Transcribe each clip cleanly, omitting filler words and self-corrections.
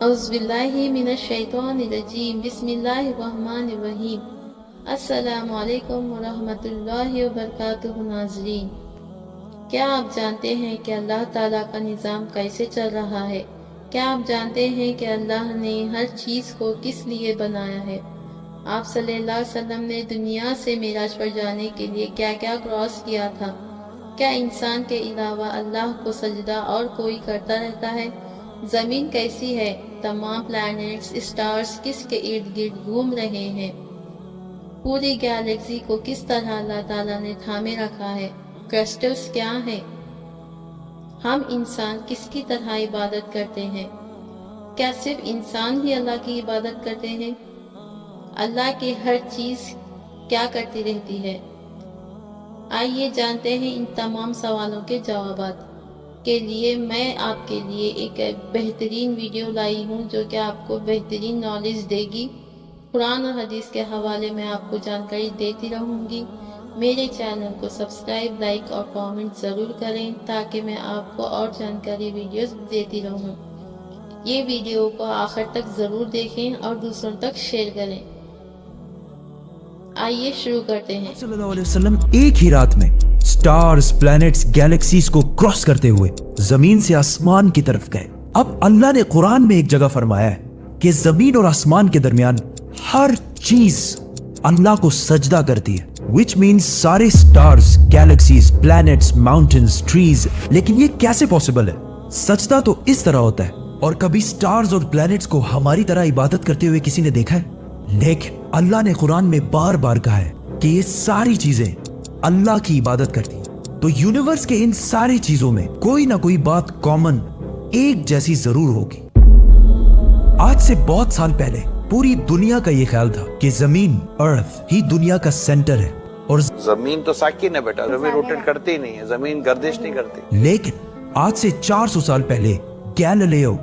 اعوذ باللہ من الشیطان الرجیم بسم اللہ الرحمن الرحیم السلام علیکم ورحمۃ اللہ وبرکاتہ۔ ناظرین، کیا آپ جانتے ہیں کہ اللہ تعالیٰ کا نظام کیسے چل رہا ہے؟ کیا آپ جانتے ہیں کہ اللہ نے ہر چیز کو کس لیے بنایا ہے؟ آپ صلی اللہ علیہ وسلم نے دنیا سے معراج پر جانے کے لیے کیا کیا کراس کیا تھا؟ کیا انسان کے علاوہ اللہ کو سجدہ اور کوئی کرتا رہتا ہے؟ زمین کیسی ہے؟ تمام پلانٹس، اسٹارز کس کے ارد گرد گھوم رہے ہیں؟ پوری گیلیکسی کو کس طرح اللہ تعالیٰ نے تھامے رکھا ہے؟ کرسٹلز کیا ہیں؟ ہم انسان کس کی طرح عبادت کرتے ہیں؟ کیا صرف انسان ہی اللہ کی عبادت کرتے ہیں؟ اللہ کی ہر چیز کیا کرتی رہتی ہے؟ آئیے جانتے ہیں ان تمام سوالوں کے جوابات کے لیے میں آپ کے لیے ایک بہترین ویڈیو لائی ہوں جو کہ آپ کو بہترین نالج دے گی۔ قرآن اور حدیث کے حوالے میں آپ کو جانکاری دیتی رہوں گی۔ میرے چینل کو سبسکرائب، لائک اور کامنٹ ضرور کریں تاکہ میں آپ کو اور جانکاری ویڈیوز دیتی رہوں۔ یہ ویڈیو کو آخر تک ضرور دیکھیں اور دوسروں تک شیئر کریں۔ آئیے شروع کرتے ہیں۔ صلی اللہ علیہ وسلم ایک ہی رات میں سٹارز، پلانٹس، گیلیکسیز کو کراس کرتے ہوئے زمین سے آسمان کی طرف گئے۔ اب اللہ نے قرآن میں ایک جگہ فرمایا ہے کہ زمین اور آسمان کے درمیان ہر چیز اللہ کو سجدہ کرتی ہے، which means سارے stars, galaxies, plants, mountains, trees. لیکن یہ کیسے پاسبل ہے؟ سجدہ تو اس طرح ہوتا ہے، اور کبھی سٹارز اور پلانٹس کو ہماری طرح عبادت کرتے ہوئے کسی نے دیکھا ہے؟ لیکن اللہ نے قرآن میں بار بار کہا ہے کہ یہ ساری چیزیں اللہ کی عبادت کرتی ہیں۔ تو یونیورس کے ان ساری چیزوں میں کوئی نہ کوئی بات کامن، ایک جیسی ضرور ہوگی۔ آج سے بہت سال پہلے پوری دنیا کا یہ خیال تھا کہ زمین، ارتھ ہی دنیا کا سینٹر ہے، اور زمین تو ساکن ہے بیٹا، زمین روٹیٹ کرتی ہی نہیں ہے، زمین گردش نہیں کرتی۔ لیکن آج سے 400 سال پہلے گیلیلیو،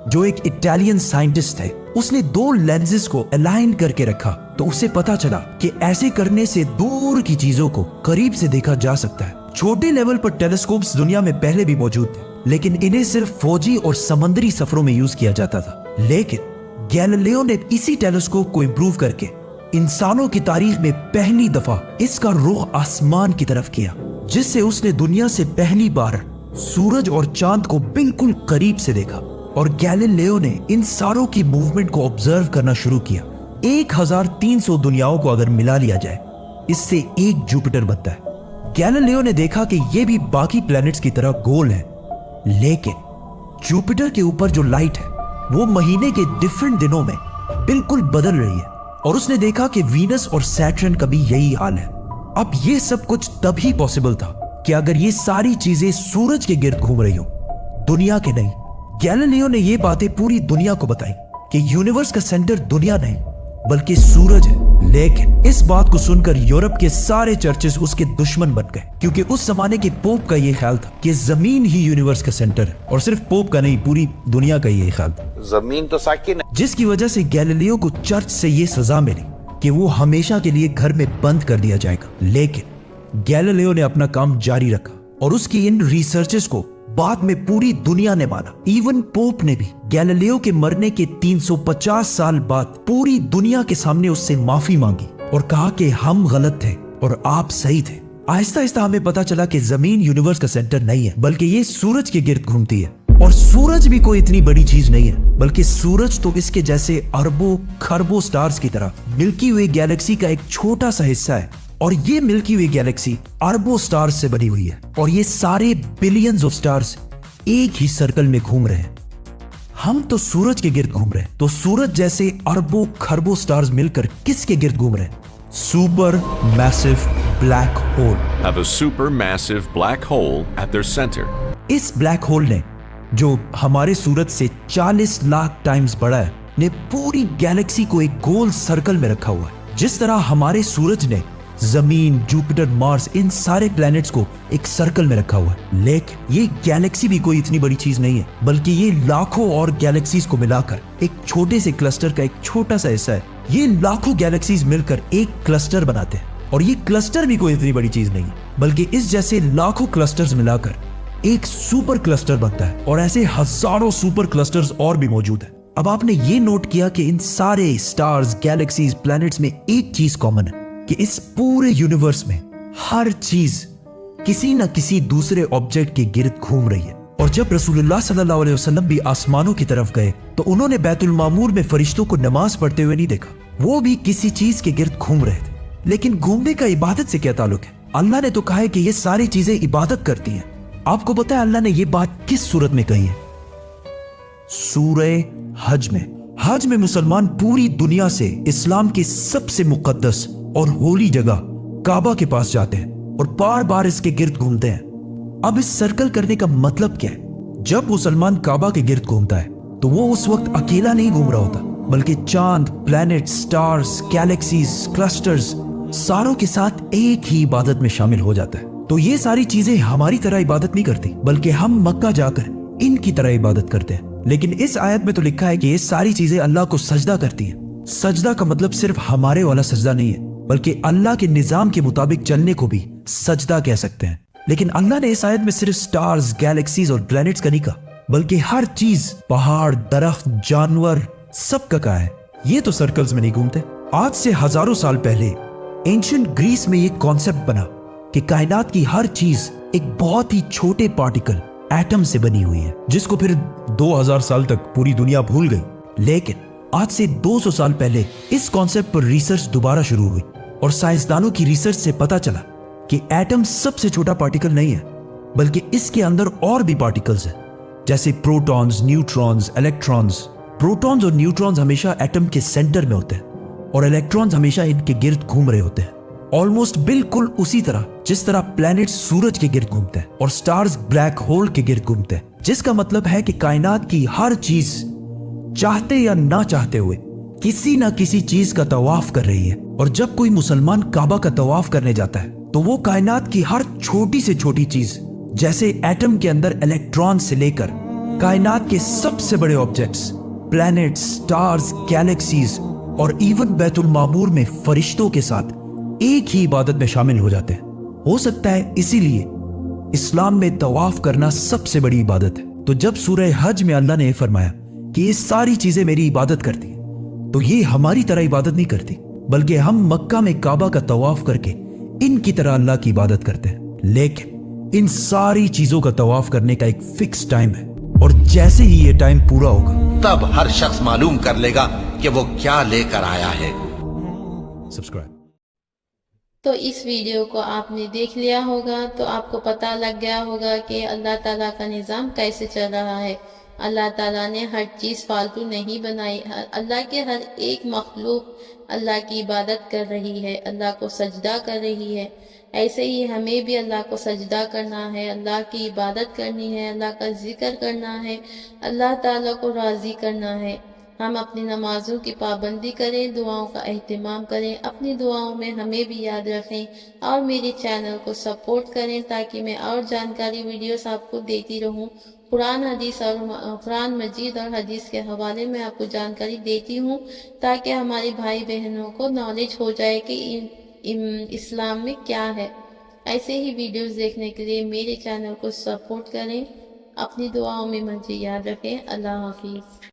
جو ایک اٹالین سائنٹسٹ ہے، اس نے 2 لینزز کو الائن کر کے رکھا تو اسے پتا چلا کہ ایسے کرنے سے دور کی چیزوں کو قریب سے دیکھا جا سکتا ہے۔ چھوٹے لیول پر ٹیلیسکوپس دنیا میں پہلے بھی موجود تھے، لیکن انہیں صرف فوجی اور سمندری سفروں میں یوز کیا جاتا تھا۔ لیکن گیلیلیو نے اسی ٹیلیسکوپ کو امپروو کر کے انسانوں کی تاریخ میں پہلی دفعہ اس کا رخ آسمان کی طرف کیا، جس سے اس نے دنیا سے پہلی بار سورج اور چاند کو بالکل قریب سے دیکھا۔ اور گیلیلیو نے ان ساروں کی موومنٹ کو آبزرو کرنا شروع کیا۔ 1300 دنیاؤں کو اگر ملا لیا جائے، اس سے ایک جوپیٹر بنتا ہے۔ گیلیلیو نے دیکھا کہ یہ بھی باقی پلانٹس کی طرح گول ہے، لیکن جوپیٹر کے اوپر جو لائٹ ہے وہ مہینے کے ڈیفرنٹ دنوں میں بالکل بدل رہی ہے، اور اس نے دیکھا کہ وینس اور سیٹرن کا بھی یہی حال ہے۔ اب یہ سب کچھ تبھی پاسبل تھا کہ اگر یہ ساری چیزیں سورج کے گرد گھوم رہی ہوں، دنیا کے نہیں۔ گیلیلیو نے یہ باتیں پوری دنیا کو بتائیں کہ یونیورس کا سینٹر دنیا نہیں بلکہ سورج ہے۔ لیکن اس بات کو سن کر یورپ کے سارے چرچز اس کے دشمن بن گئے، کیونکہ اس زمانے کے پوپ کا یہ خیال تھا کہ زمین ہی یونیورس کا سینٹر ہے، اور صرف پوپ کا نہیں، پوری دنیا کا یہ خیال تھا۔ زمین تو ساکن ہے، جس کی وجہ سے گیلیلیو کو چرچ سے یہ سزا ملی کہ وہ ہمیشہ کے لیے گھر میں بند کر دیا جائے گا۔ لیکن گیلیلیو نے اپنا کام جاری رکھا، اور اس کی ان ریسرچز کو بعد میں پوری دنیا نے مانا۔ ایون پوپ نے بھی گیلیلیو کے مرنے کے 350 سال بعد پوری دنیا کے سامنے اس سے معافی مانگی اور کہا کہ ہم غلط تھے اور آپ صحیح تھے۔ آہستہ آہستہ ہمیں پتا چلا کہ زمین یونیورس کا سینٹر نہیں ہے بلکہ یہ سورج کے گرد گھومتی ہے، اور سورج بھی کوئی اتنی بڑی چیز نہیں ہے، بلکہ سورج تو اس کے جیسے اربوں کھربوں سٹارز کی طرح ملکی ہوئی گیلیکسی کا ایک چھوٹا سا حصہ ہے، اور یہ ملکی ہوئی گیلیکسی اربوں سٹارز سے بنی ہوئی ہے، اور یہ سارے بلینز آف سٹارز ایک ہی سرکل میں گھوم رہے ہیں۔ ہم تو سورج کے گرد گھوم رہے ہیں، تو سورج جیسے اربوں کھربوں سٹارز مل کر کس کے گرد گھوم رہے ہیں؟ Supermassive black hole. Have a supermassive black hole at their center. اس بلیک ہول نے، جو ہمارے سورج سے 40 لاکھ ٹائمز بڑا ہے، نے پوری گیلیکسی کو ایک گول سرکل میں رکھا ہوا ہے۔ جس طرح ہمارے سورج نے زمین، جوپیٹر، مارس، ان سارے پلانٹس کو ایک سرکل میں رکھا ہوا ہے۔ لیکن یہ گیلیکسی بھی کوئی اتنی بڑی چیز نہیں ہے، بلکہ یہ لاکھوں اور گیلیکسیز کو ملا کر ایک چھوٹے سے کلسٹر کا ایک چھوٹا سا حصہ ہے۔ یہ لاکھوں گیلیکسیز مل کر ایک کلسٹر بناتے ہیں، اور یہ کلسٹر بھی کوئی اتنی بڑی چیز نہیں ہے، بلکہ اس جیسے لاکھوں کلسٹرز ملا کر ایک سپر کلسٹر بنتا ہے، اور ایسے ہزاروں سپر کلسٹرز اور بھی موجود ہیں۔ اب آپ نے یہ نوٹ کیا کہ ان سارے سٹارز، گیلیکسیز، پلانٹس میں ایک چیز کامن ہے کہ اس پورے یونیورس میں ہر چیز کسی نہ کسی دوسرے آبجیکٹ کے گرد گھوم رہی ہے. اور جب رسول اللہ صلی اللہ علیہ وسلم بھی آسمانوں کی طرف گئے تو انہوں نے بیت المعمور میں فرشتوں کو نماز پڑھتے ہوئے نہیں دیکھا. وہ بھی کسی چیز کے گرد گھوم رہے تھے. لیکن گھومنے کا عبادت سے کیا تعلق ہے؟ اللہ نے تو کہا ہے کہ یہ ساری چیزیں عبادت کرتی ہیں. آپ کو پتا ہے اللہ نے یہ بات کس صورت میں کہی ہے؟ سورہ حج میں. حج میں مسلمان پوری دنیا سے اسلام کی سب سے مقدس اور ہولی جگہ کعبہ کے پاس جاتے ہیں اور بار بار اس کے گرد گھومتے ہیں. اب اس سرکل کرنے کا مطلب کیا ہے؟ جب مسلمان کعبہ کے گرد گھومتا ہے تو وہ اس وقت اکیلا نہیں گھوم رہا ہوتا، بلکہ چاند، پلانٹ، سٹارز، گیلیکسیز، کلسٹرز ساروں کے ساتھ ایک ہی عبادت میں شامل ہو جاتا ہے. تو یہ ساری چیزیں ہماری طرح عبادت نہیں کرتی، بلکہ ہم مکہ جا کر ان کی طرح عبادت کرتے ہیں. لیکن اس آیت میں تو لکھا ہے کہ یہ ساری چیزیں اللہ کو سجدہ کرتی ہیں. سجدہ کا مطلب صرف ہمارے والا سجدہ نہیں ہے، بلکہ اللہ کے نظام کے مطابق چلنے کو بھی سجدہ کہہ سکتے ہیں. لیکن اللہ نے اس آیت میں صرف سٹارز، گیلیکسیز اور پلانٹس کا نہیں کہا، بلکہ ہر چیز، پہاڑ، درخت، جانور، سب کا کہا ہے. یہ تو سرکلز میں نہیں گھومتے. آج سے ہزاروں سال پہلے اینشنٹ گریس میں یہ کانسیپٹ بنا کہ کائنات کی ہر چیز ایک بہت ہی چھوٹے پارٹیکل ایٹم سے بنی ہوئی ہے، جس کو پھر 2000 سال تک پوری دنیا بھول گئی. لیکن آج سے 200 سال پہلے اس کانسیپٹ پر ریسرچ دوبارہ شروع ہوئی اور سائنسدانوں کی ریسرچ سے پتا چلا کہ ایٹم سب سے چھوٹا پارٹیکل نہیں ہے، بلکہ اس کے اندر اور بھی پارٹیکلز ہیں، جیسے پروٹونز، نیوٹرونز، الیکٹرونز. پروٹونز اور نیوٹرونز ہمیشہ ایٹم کے سینٹر میں ہوتے ہیں اور الیکٹرونز ہمیشہ ان کے گرد گھوم رہے ہوتے ہیں، آلموسٹ بالکل اسی طرح جس طرح پلانٹ سورج کے گرد گھومتے ہیں اور سٹارز بلیک ہول کے گرد گھومتے ہیں. جس کا مطلب ہے کہ کائنات کی ہر چیز چاہتے یا نہ چاہتے ہوئے کسی نہ کسی چیز کا طواف کر رہی ہے. اور جب کوئی مسلمان کعبہ کا طواف کرنے جاتا ہے تو وہ کائنات کی ہر چھوٹی سے چھوٹی چیز، جیسے ایٹم کے اندر الیکٹران سے لے کر کائنات کے سب سے بڑے آبجیکٹس، پلانٹ، سٹارز، گیلیکسیز اور ایون بیت المعمور میں فرشتوں کے ساتھ ایک ہی عبادت میں شامل ہو جاتے ہیں. ہو سکتا ہے اسی لیے اسلام میں طواف کرنا سب سے بڑی عبادت ہے. تو جب سورہ حج میں اللہ نے یہ فرمایا کہ یہ ساری چیزیں میری عبادت کرتی ہیں، تو یہ ہماری طرح عبادت نہیں کرتی، بلکہ ہم مکہ میں کعبہ کا طواف کر کے ان کی طرح اللہ کی عبادت کرتے ہیں. لیکن ان ساری چیزوں کا طواف کرنے کا ایک فکس ٹائم ہے، اور جیسے ہی یہ ٹائم پورا ہوگا تب ہر شخص معلوم کر لے گا کہ وہ کیا لے کر آیا ہے. سبسکرائب. تو اس ویڈیو کو آپ نے دیکھ لیا ہوگا تو آپ کو پتہ لگ گیا ہوگا کہ اللہ تعالیٰ کا نظام کیسے چل رہا ہے. اللہ تعالیٰ نے ہر چیز فالتو نہیں بنائی. اللہ کے ہر ایک مخلوق اللہ کی عبادت کر رہی ہے، اللہ کو سجدہ کر رہی ہے. ایسے ہی ہمیں بھی اللہ کو سجدہ کرنا ہے، اللہ کی عبادت کرنی ہے، اللہ کا ذکر کرنا ہے، اللہ تعالیٰ کو راضی کرنا ہے. ہم اپنی نمازوں کی پابندی کریں، دعاؤں کا اہتمام کریں، اپنی دعاؤں میں ہمیں بھی یاد رکھیں اور میرے چینل کو سپورٹ کریں تاکہ میں اور جانکاری ویڈیوز آپ کو دیتی رہوں. قرآن مجید اور حدیث کے حوالے میں آپ کو جانکاری دیتی ہوں تاکہ ہمارے بھائی بہنوں کو نالج ہو جائے کہ اسلام میں کیا ہے. ایسے ہی ویڈیوز دیکھنے کے لیے میرے چینل کو سپورٹ کریں. اپنی دعاؤں میں مجھے یاد رکھیں. اللہ حافظ.